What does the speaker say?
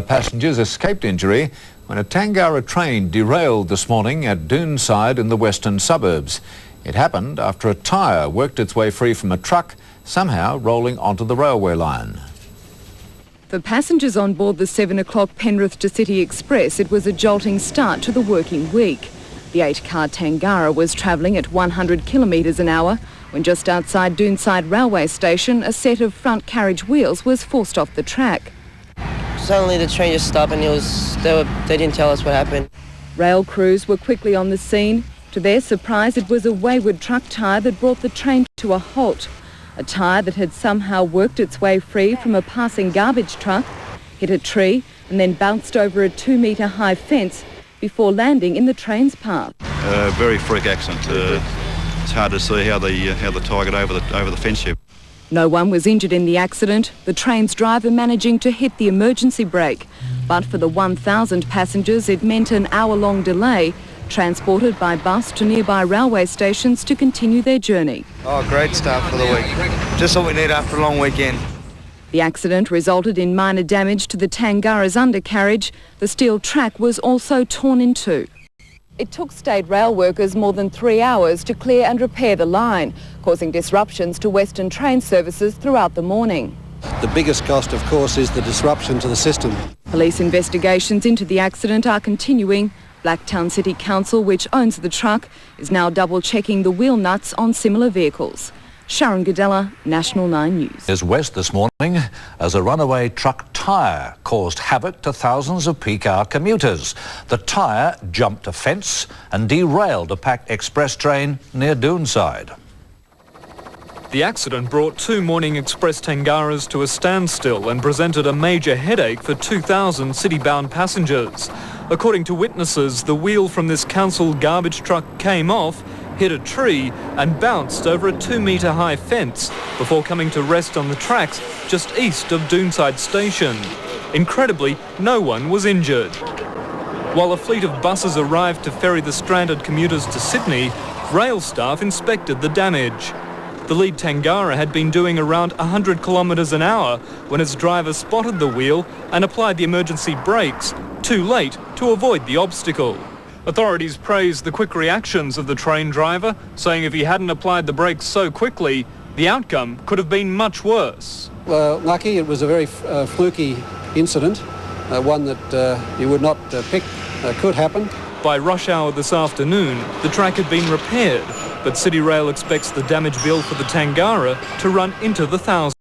Passengers escaped injury when a Tangara train derailed this morning at Doonside in the western suburbs. It happened after a tyre worked its way free from a truck, somehow rolling onto the railway line. For passengers on board the 7 o'clock Penrith to City Express, it was a jolting start to the working week. The 8-car Tangara was travelling at 100 kilometres an hour when just outside Doonside railway station, a set of front carriage wheels was forced off the track. Suddenly the train just stopped and they didn't tell us what happened. Rail crews were quickly on the scene. To their surprise, it was a wayward truck tyre that brought the train to a halt. A tyre that had somehow worked its way free from a passing garbage truck, hit a tree and then bounced over a 2-metre high fence before landing in the train's path. Very freak accident. It's hard to see how the tyre got over the fence here. No one was injured in the accident, the train's driver managing to hit the emergency brake. But for the 1,000 passengers, it meant an hour-long delay, transported by bus to nearby railway stations to continue their journey. Oh, great start for the week. Just what we need after a long weekend. The accident resulted in minor damage to the Tangara's undercarriage. The steel track was also torn in two. It took state rail workers more than 3 hours to clear and repair the line, causing disruptions to Western train services throughout the morning. The biggest cost, of course, is the disruption to the system. Police investigations into the accident are continuing. Blacktown City Council, which owns the truck, is now double-checking the wheel nuts on similar vehicles. Sharon Godella, National 9 News. Is west this morning as a runaway truck tyre caused havoc to thousands of peak hour commuters. The tyre jumped a fence and derailed a packed express train near Doonside. The accident brought 2 morning express Tangaras to a standstill and presented a major headache for 2,000 city-bound passengers. According to witnesses, the wheel from this council garbage truck came off, hit a tree and bounced over a 2-metre high fence before coming to rest on the tracks just east of Doonside station. Incredibly, no one was injured. While a fleet of buses arrived to ferry the stranded commuters to Sydney, rail staff inspected the damage. The lead Tangara had been doing around 100 kilometres an hour when its driver spotted the wheel and applied the emergency brakes, too late to avoid the obstacle. Authorities praised the quick reactions of the train driver, saying if he hadn't applied the brakes so quickly, the outcome could have been much worse. Well, lucky, it was a very fluky incident, one that you would not pick could happen. By rush hour this afternoon, the track had been repaired, but Cityrail expects the damage bill for the Tangara to run into the thousands.